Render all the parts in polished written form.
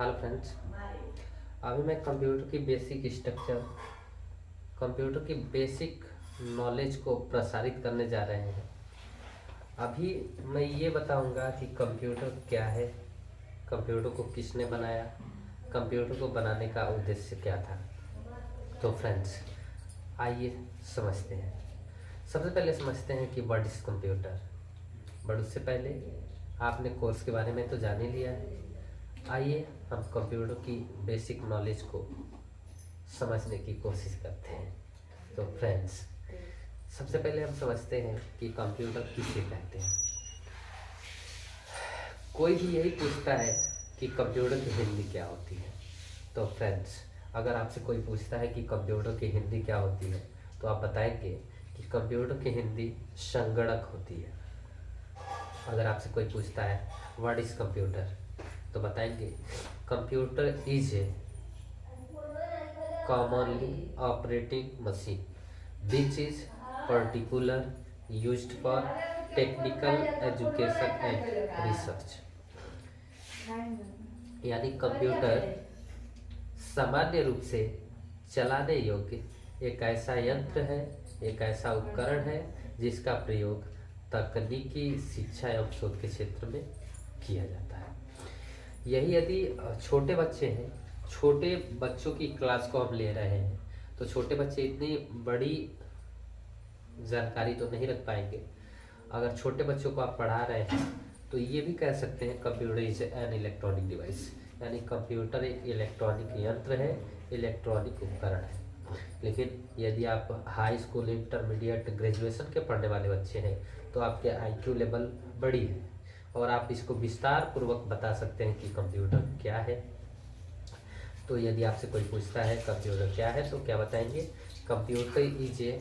Hello friends. अभी मैं computer की बेसिक स्ट्रक्चर, कंप्यूटर की बेसिक नॉलेज को प्रसारित करने जा रहे हैं। अभी मैं ये बताऊंगा कि कंप्यूटर क्या है, कंप्यूटर को किसने बनाया, कंप्यूटर को बनाने का उद्देश्य क्या था। तो फ्रेंड्स आइए समझते हैं। सबसे पहले समझते हैं कि व्हाट इज़ कंप्यूटर। बट उससे पहले आपने कोर्स के बारे में तो जान ही लिया है। आइए हम कंप्यूटर की बेसिक नॉलेज को समझने की कोशिश करते हैं। तो फ्रेंड्स सबसे पहले हम समझते हैं कि कंप्यूटर किसे कहते हैं। कोई भी यही पूछता है कि कंप्यूटर की हिंदी क्या होती है। तो फ्रेंड्स अगर आपसे कोई पूछता है कि कंप्यूटर की हिंदी क्या होती है तो आप बताएंगे कि कंप्यूटर की हिंदी संगणक होती है। अगर आपसे कोई पूछता है व्हाट इज़ कंप्यूटर तो बताएंगे computer is a commonly operating machine which is particular used for technical education and research। यानी कंप्यूटर सामान्य रूप से चलाने योग्य एक ऐसा यंत्र है, एक ऐसा उपकरण है जिसका प्रयोग तकनीकी शिक्षा एवं शोध के क्षेत्र में किया जाता है। यही यदि छोटे बच्चे हैं, छोटे बच्चों की क्लास को हम ले रहे हैं तो छोटे बच्चे इतनी बड़ी जानकारी तो नहीं रख पाएंगे। अगर छोटे बच्चों को आप पढ़ा रहे हैं तो ये भी कह सकते हैं computer is an electronic device, यानी कंप्यूटर एक इलेक्ट्रॉनिक यंत्र है, इलेक्ट्रॉनिक उपकरण है। लेकिन यदि आप हाई स्कूल, इंटरमीडिएट, ग्रेजुएशन के पढ़ने वाले बच्चे हैं तो आपके आईक्यू लेवल बड़ी है और आप इसको विस्तार पूर्वक बता सकते हैं कि कंप्यूटर क्या है। तो यदि आपसे कोई पूछता है कंप्यूटर क्या है तो क्या बताएंगे, computer is a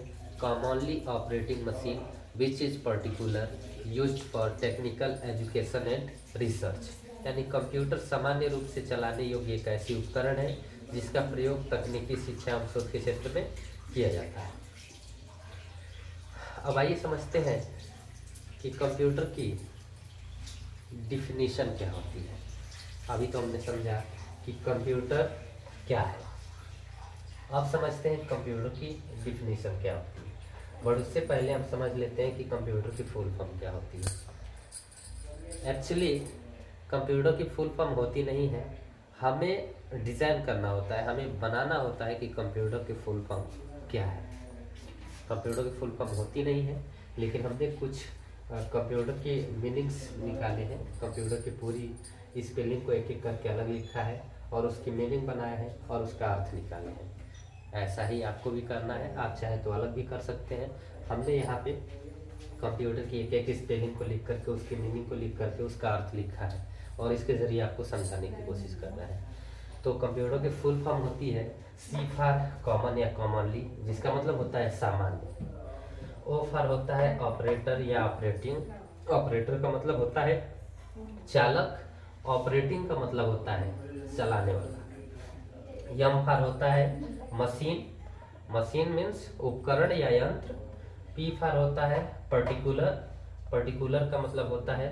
commonly operating machine which is particular used for technical education and research. यानी कंप्यूटर सामान्य रूप से चलाने योग्य एक ऐसी उपकरण है जिसका प्रयोग तकनीकी शिक्षा एवं शोध के क्षेत्र में किया जाता है। अब आइए समझते हैं कि कंप्यूटर की डिफिनीशन क्या होती है। अभी तो हमने समझा कि कंप्यूटर क्या है, अब समझते हैं कंप्यूटर की डिफिनीशन क्या होती है। बट उससे पहले हम समझ लेते हैं कि कंप्यूटर की फुल फॉर्म क्या होती है। एक्चुअली कंप्यूटर की फुल फॉर्म होती नहीं है, हमें डिज़ाइन करना होता है, हमें बनाना होता है कि कंप्यूटर की फुल फॉर्म क्या है। कंप्यूटर की फुल फॉर्म होती नहीं है, लेकिन हमने कुछ कंप्यूटर के मीनिंग्स निकाले हैं। कंप्यूटर की पूरी स्पेलिंग को एक एक करके अलग लिखा है और उसकी मीनिंग बनाया है और उसका अर्थ निकाले हैं। ऐसा ही आपको भी करना है, आप चाहे तो अलग भी कर सकते हैं। हमने यहाँ पे कंप्यूटर की एक एक स्पेलिंग को लिख करके, उसकी मीनिंग को लिख करके उसका अर्थ लिखा है और इसके ज़रिए आपको समझाने की कोशिश कर रहे हैं। तो कंप्यूटर की फुल फॉर्म होती है सी फॉर कॉमन या कॉमनली, जिसका मतलब होता है सामान्य। ओ फॉर होता है ऑपरेटर या ऑपरेटिंग, ऑपरेटर का मतलब होता है चालक, ऑपरेटिंग का मतलब होता है चलाने वाला। यम फॉर होता है मशीन, मशीन मीन्स उपकरण या यंत्र। पी फॉर होता है पर्टिकुलर, पर्टिकुलर का मतलब होता है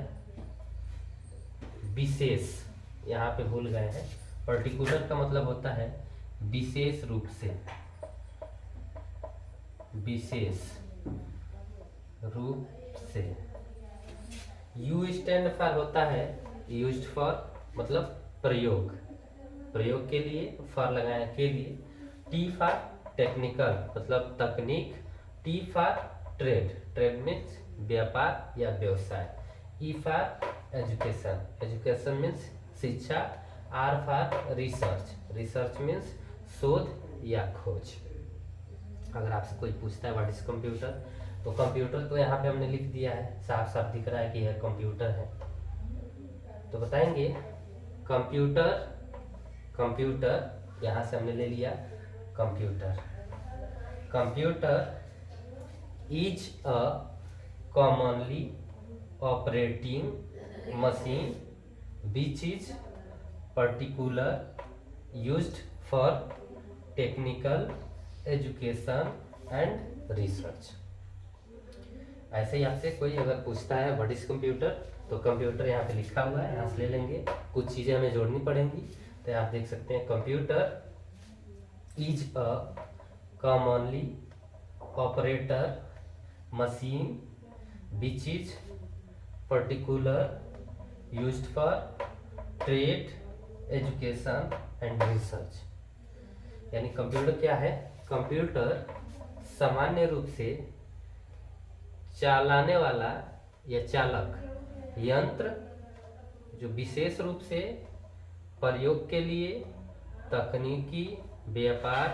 विशेष, यहाँ पे भूल गए हैं। पर्टिकुलर का मतलब होता है विशेष रूप से, विशेष रूप से। यू स्टैंड फॉर होता है यूज्ड फॉर, मतलब प्रयोग, प्रयोग के लिए, फॉर लगाया के लिए। टी फॉर टेक्निकल, मतलब तकनीक। T for trade, trade means व्यापार या व्यवसाय। E for education, education means शिक्षा। R for research, research means शोध या खोज। अगर आपसे कोई पूछता है व्हाट इज कंप्यूटर तो कंप्यूटर तो यहाँ पे हमने लिख दिया है, साफ साफ दिख रहा है कि यह कंप्यूटर है। तो बताएंगे कंप्यूटर, कंप्यूटर यहाँ से हमने ले लिया computer. Computer is a commonly operating machine which is particular used for technical education and research. ऐसे ही आपसे कोई अगर पूछता है व्हाट इज कंप्यूटर तो कंप्यूटर यहाँ पे लिखा हुआ है, यहाँ से ले लेंगे। कुछ चीज़ें हमें जोड़नी पड़ेंगी तो आप देख सकते हैं computer is a commonly operator machine which is particular used for trade education and research. यानी कंप्यूटर क्या है? कंप्यूटर सामान्य रूप से चलाने वाला या चालक यंत्र जो विशेष रूप से प्रयोग के लिए तकनीकी, व्यापार,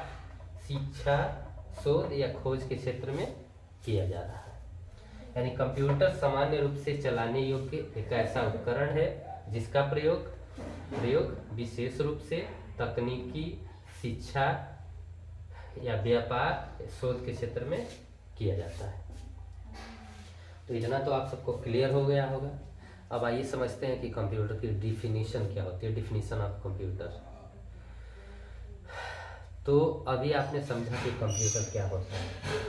शिक्षा, शोध या खोज के क्षेत्र में किया जा रहा है। यानी कंप्यूटर सामान्य रूप से चलाने योग्य एक ऐसा उपकरण है जिसका प्रयोग विशेष रूप से तकनीकी, शिक्षा या व्यापार, शोध के क्षेत्र में किया जाता है। तो इतना तो आप सबको क्लियर हो गया होगा। अब आइए समझते हैं कि कंप्यूटर की डिफिनीशन क्या होती है, डिफिनीशन ऑफ कंप्यूटर। तो अभी आपने समझा कि कंप्यूटर क्या होता है।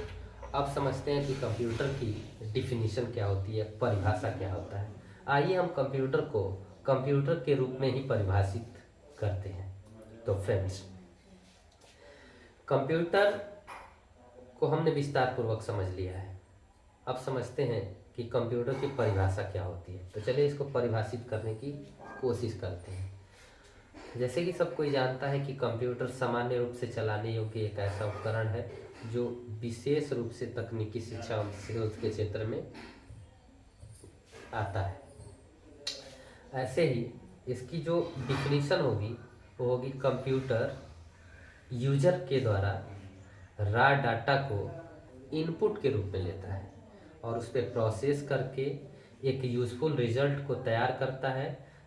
अब समझते हैं कि कंप्यूटर की डिफिनीशन क्या होती है, परिभाषा क्या होता है। आइए हम कंप्यूटर को कंप्यूटर के रूप में ही परिभाषित करते हैं। तो फ्रेंड्स, कंप्यूटर को हमने विस्तार पूर्वक समझ लिया है। अब समझते हैं कि कंप्यूटर की परिभाषा क्या होती है। तो चलिए इसको परिभाषित करने की कोशिश करते हैं। जैसे कि सब कोई जानता है कि कंप्यूटर सामान्य रूप से चलाने योग्य एक ऐसा उपकरण है जो विशेष रूप से तकनीकी, शिक्षा और शोध के क्षेत्र में आता है। ऐसे ही इसकी जो डिफिनीशन होगी वो होगी कंप्यूटर यूजर के द्वारा रॉ डाटा को इनपुट के रूप में लेता है और उस पर प्रोसेस करके एक यूजफुल रिजल्ट को तैयार करता है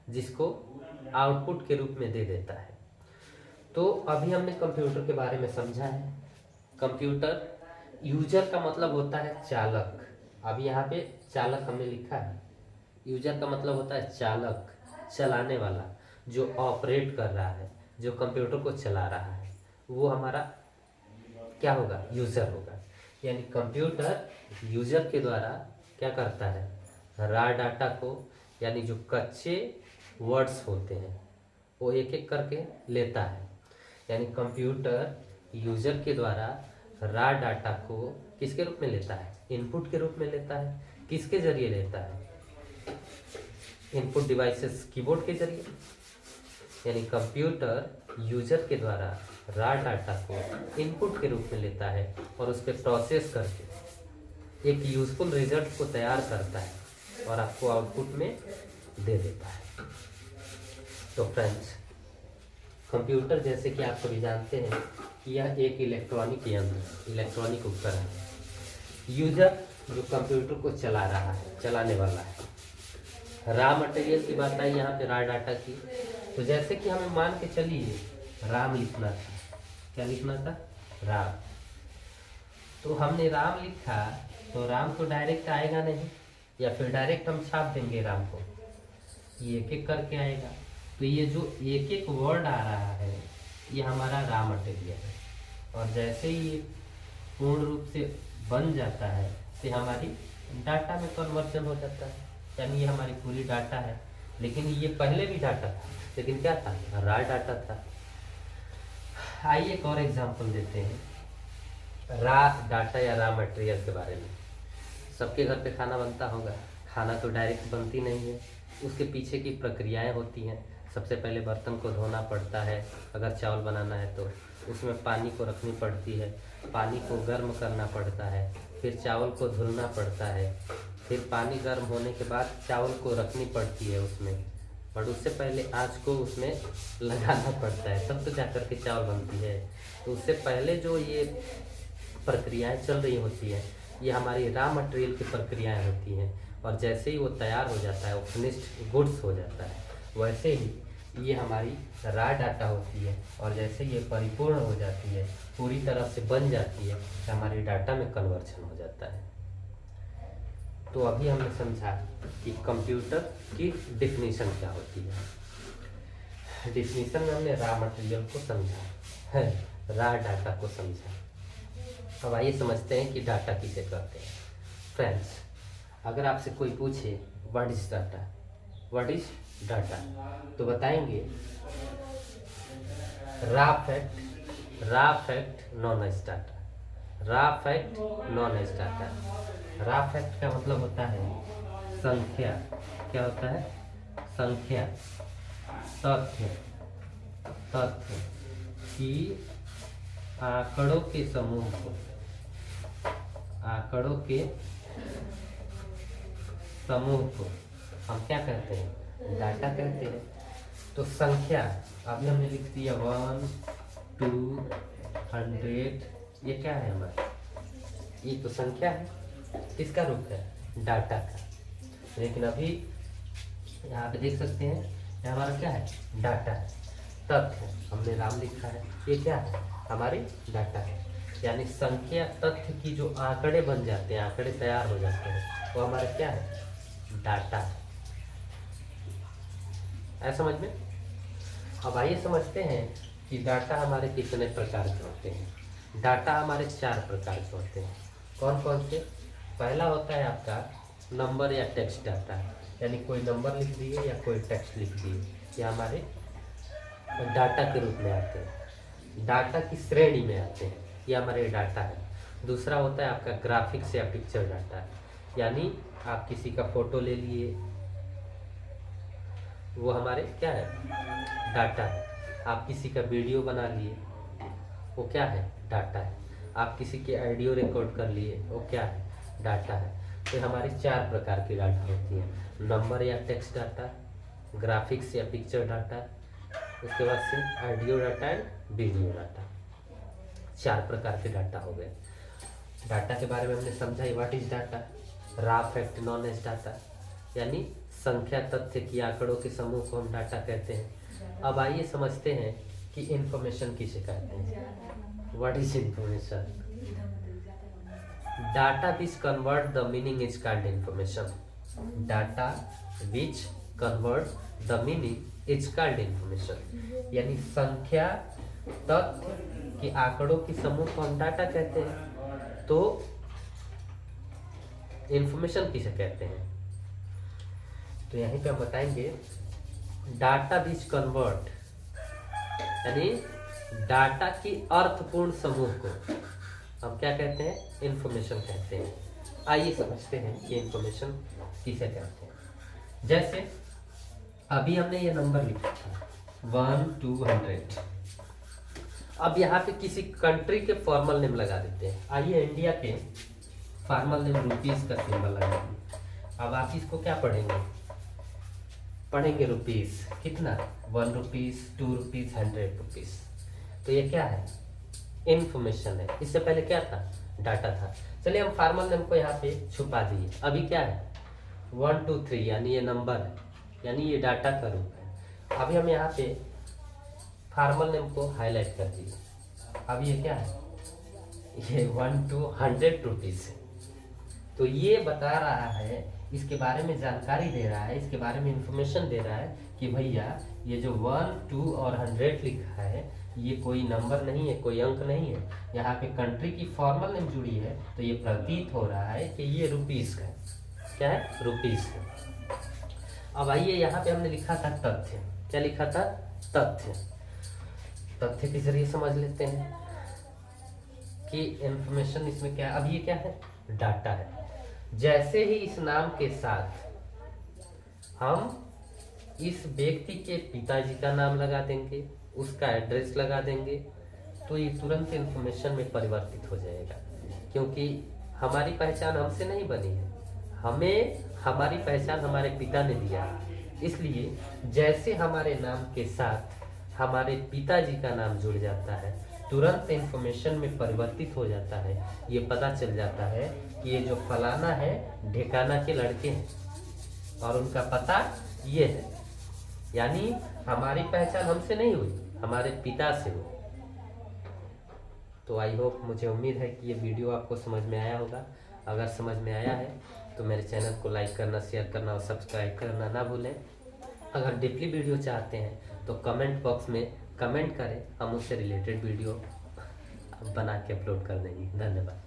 जिसको आउटपुट के रूप में दे देता है। तो अभी हमने कंप्यूटर के बारे में समझा है। कंप्यूटर यूजर का मतलब होता है चालक। अभी यहाँ पे चालक हमने लिखा है। यूजर का मतलब होता है चालक, चलाने वाला, जो ऑपरेट कर रहा है, जो कंप्यूटर को चला रहा है, वो हमारा क्या होगा? यूजर होगा। यानी कंप्यूटर यूजर के द्वारा क्या करता है? रॉ डाटा को, यानी जो कच्चे वर्ड्स होते हैं वो एक एक करके लेता है। यानी कंप्यूटर यूजर के द्वारा रॉ डाटा को किसके रूप में लेता है? इनपुट के रूप में लेता है। किसके जरिए लेता है? इनपुट डिवाइसेस, कीबोर्ड के जरिए। यानी कंप्यूटर यूजर के द्वारा रॉ डाटा को इनपुट के रूप में लेता है और उस पर प्रोसेस करके एक यूजफुल रिजल्ट को तैयार करता है और आपको आउटपुट में दे देता है। तो फ्रेंड्स, कंप्यूटर जैसे कि आप सभी जानते हैं कि यह एक इलेक्ट्रॉनिक यंत्र, इलेक्ट्रॉनिक उपकरण है। यूजर जो कंप्यूटर को चला रहा है, चलाने वाला है। रॉ मटेरियल की बात आई यहाँ पे, रॉ डाटा की। तो जैसे कि हमें मान के चलिए राम लिखना था। क्या लिखना था? राम। तो हमने राम लिखा तो राम तो डायरेक्ट आएगा नहीं, या फिर डायरेक्ट हम छाप देंगे राम को, ये एक एक करके आएगा। तो ये जो एक एक वर्ड आ रहा है ये हमारा रॉ मटेरियल है, और जैसे ही ये पूर्ण रूप से बन जाता है तो हमारी डाटा में कन्वर्जन हो जाता है। यानी ये हमारी पूरी डाटा है, लेकिन ये पहले भी डाटा था, लेकिन क्या था? रॉ डाटा था। आइए एक और एग्जांपल देते हैं रॉ डाटा या रॉ मटेरियल के बारे में। सबके घर पे खाना बनता होगा। खाना तो डायरेक्ट बनती नहीं है, उसके पीछे की प्रक्रियाएं होती हैं। सबसे पहले बर्तन को धोना पड़ता है, अगर चावल बनाना है तो उसमें पानी को रखनी पड़ती है, पानी को गर्म करना पड़ता है, फिर चावल को धुलना पड़ता है, फिर पानी गर्म होने के बाद चावल को रखनी पड़ती है उसमें, और उससे पहले आँच को उसमें लगाना पड़ता है, तब तो जा कर के चावल बनती है। तो उससे पहले जो ये प्रक्रियाएं चल रही होती हैं ये हमारी रॉ मटेरियल की प्रक्रियाएं होती हैं, और जैसे ही वो तैयार हो जाता है, वो फिनिश्ड गुड्स हो जाता है, वैसे ही ये हमारी रॉ डाटा होती है। और जैसे ये परिपूर्ण हो जाती है, पूरी तरह से बन जाती है, तो हमारी डाटा में कन्वर्जन हो जाता है। तो अभी हमने समझा कि कंप्यूटर की डिफिनीशन क्या होती है। डिफिनीशन में हमने रॉ मटेरियल को समझा है, रॉ डाटा को समझा। अब आइए समझते हैं कि डाटा किसे कहते हैं। फ्रेंड्स, अगर आपसे कोई पूछे what is data, what is data, तो बताएंगे रा फैक्ट नॉन स्टार्टर। रा फैक्ट नॉन स्टार्टर। रा फैक्ट का मतलब होता है संख्या। क्या होता है? संख्या, तथ्य। तथ्य कि आंकड़ों के समूह को, आंकड़ों के समूह को हम क्या कहते हैं? डाटा कहते हैं। तो संख्या अभी हमने लिख दिया 1 2 100, ये क्या है हमारा? ये तो संख्या है, किसका रूप है? डाटा का। लेकिन अभी यहाँ पे देख सकते हैं ये हमारा क्या है? डाटा है। तथ्य हमने नाम लिखा है, ये क्या है? हमारी डाटा है। यानी संख्या तथ्य की जो आंकड़े बन जाते हैं, आंकड़े तैयार हो जाते हैं, वो हमारा क्या है? डाटा है। ऐसा समझ में? अब आइए समझते हैं कि डाटा हमारे कितने प्रकार के होते हैं। डाटा हमारे 4 प्रकार के होते हैं। कौन कौन से? पहला होता है आपका नंबर या टेक्स्ट डाटा, यानी कोई नंबर लिख दिए या कोई टेक्स्ट लिख दिए, ये हमारे डाटा के रूप में आते हैं, डाटा की श्रेणी में आते हैं, ये हमारे डाटा है। दूसरा होता है आपका ग्राफिक्स या पिक्चर डाटा, यानी आप किसी का फोटो ले लिए, वो हमारे क्या है? डाटा है। आप किसी का वीडियो बना लिए, वो क्या है? डाटा है। आप किसी के ऑडियो रिकॉर्ड कर लिए, वो क्या है? डाटा है। तो हमारी 4 प्रकार की डाटा होती है, नंबर या टेक्स्ट डाटा, ग्राफिक्स या पिक्चर डाटा, उसके बाद से audio data and video data. 4 प्रकार के डाटा हो गए। डाटा के बारे में हमने समझा ही, व्हाट इज डाटा? रा फैक्ट नॉन एज डाटा, यानी संख्या तथ्य की आंकड़ों के समूह को हम डाटा कहते हैं। अब आइए समझते हैं कि इंफॉर्मेशन किसे कहते हैं। What is information? Data which convert the meaning is called information. Data which convert the meaning is called information, यानी संख्या तथ्य कि आंकड़ों की समूह को हम डाटा कहते हैं। तो इंफॉर्मेशन किसे कहते हैं? तो यहीं पे हम बताएंगे डाटा विच कन्वर्ट, यानी डाटा की अर्थपूर्ण समूह को हम क्या कहते हैं? इंफॉर्मेशन कहते हैं। आइए समझते हैं कि इंफॉर्मेशन किसे कहते हैं। जैसे अभी हमने ये नंबर लिखा था 1 2 100। अब यहाँ पे किसी कंट्री के फॉर्मल नेम लगा देते हैं। आइए इंडिया के फॉर्मल नेम रुपीस का सिंबल लगा दिए। अब आप इसको क्या पढ़ेंगे? पढ़ेंगे रुपीस। कितना? 1 रुपीस 2 रुपीस 100 रुपीस। तो ये क्या है? इंफॉर्मेशन है। इससे पहले क्या था? डाटा था। चलिए हम फॉर्मल नेम को यहाँ पे छुपा दिए। अभी क्या है? 1 2 3, यानी ये नंबर है, यानी ये डाटा का रूप है। अभी हम यहाँ पे फॉर्मल नेम को हाईलाइट कर दिए। अब ये क्या है? ये 1 2 100 रुपीस है। तो ये बता रहा है, इसके बारे में जानकारी दे रहा है, इसके बारे में इंफॉर्मेशन दे रहा है कि भैया ये जो 1 2 और 100 लिखा है, ये कोई नंबर नहीं है, कोई अंक नहीं है। यहाँ पे कंट्री की फॉर्मल नेम जुड़ी है, तो ये प्रतीत हो रहा है कि ये रुपीस का है। क्या है? रुपीस का। अब आइए यहाँ पे हमने लिखा था तथ्य। क्या लिखा था? तथ्य। तथ्य के जरिए समझ लेते हैं कि इंफॉर्मेशन इसमें क्या है। अब ये क्या है? डाटा है। जैसे ही इस नाम के साथ हम इस व्यक्ति के पिताजी का नाम लगा देंगे, उसका एड्रेस लगा देंगे, तो ये तुरंत इंफॉर्मेशन में परिवर्तित हो जाएगा, क्योंकि हमारी पहचान हमसे नहीं बनी है, हमें हमारी पहचान हमारे पिता ने दिया। इसलिए जैसे हमारे नाम के साथ हमारे पिताजी का नाम जुड़ जाता है, तुरंत इंफॉर्मेशन में परिवर्तित हो जाता है। ये पता चल जाता है कि ये जो फलाना है ढेकाना के लड़के हैं और उनका पता ये है। यानी हमारी पहचान हमसे नहीं हुई, हमारे पिता से हुई। तो आई होप, मुझे उम्मीद है कि ये वीडियो आपको समझ में आया होगा। अगर समझ में आया है तो मेरे चैनल को लाइक करना, शेयर करना और सब्सक्राइब करना ना भूलें। अगर डीपली वीडियो चाहते हैं तो कमेंट बॉक्स में कमेंट करें, हम उससे रिलेटेड वीडियो बना के अपलोड कर देंगे। धन्यवाद।